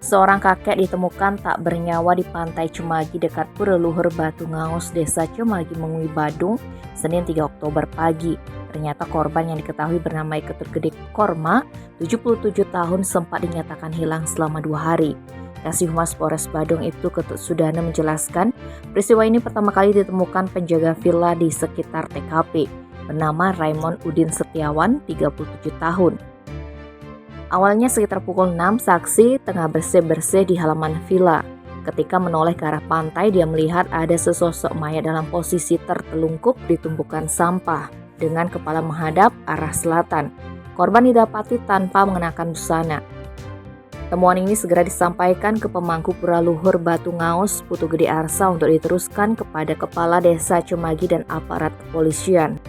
Seorang kakek ditemukan tak bernyawa di pantai Cemagi dekat Pura Luhur Batu Ngaus, Desa Cemagi, Mengui, Badung, Senin 3 Oktober pagi. Ternyata korban yang diketahui bernama Ketut Gede Korma, 77 tahun, sempat dinyatakan hilang selama 2 hari. Kasih Humas Polres Badung itu Ketut Sudana menjelaskan, peristiwa ini pertama kali ditemukan penjaga villa di sekitar TKP, bernama Raymond Udin Setiawan, 37 tahun. Awalnya sekitar pukul 6, saksi tengah bersih-bersih di halaman villa. Ketika menoleh ke arah pantai, dia melihat ada sesosok mayat dalam posisi tertelungkup di tumpukan sampah dengan kepala menghadap arah selatan. Korban didapati tanpa mengenakan busana. Temuan ini segera disampaikan ke pemangku Pura Luhur Batu Ngaus, Putu Gede Arsa, untuk diteruskan kepada Kepala Desa Cemagi dan aparat kepolisian.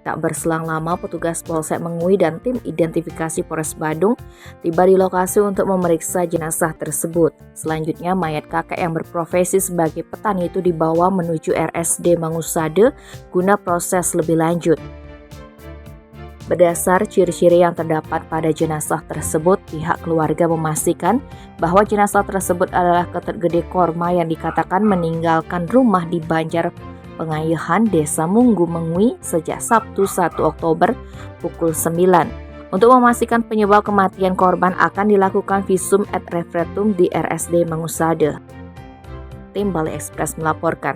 Tak berselang lama, petugas Polsek Mengui dan tim identifikasi Polres Badung tiba di lokasi untuk memeriksa jenazah tersebut. Selanjutnya, mayat kakek yang berprofesi sebagai petani itu dibawa menuju RSD Mangusade guna proses lebih lanjut. Berdasar ciri-ciri yang terdapat pada jenazah tersebut, pihak keluarga memastikan bahwa jenazah tersebut adalah Ketut Gede Korma yang dikatakan meninggalkan rumah di Banjar Pengayahan, Desa Munggu, Mengui sejak Sabtu 1 Oktober pukul 9. Untuk memastikan penyebab kematian korban akan dilakukan visum et referendum di RSD Mangusade. Tim Bali Express melaporkan.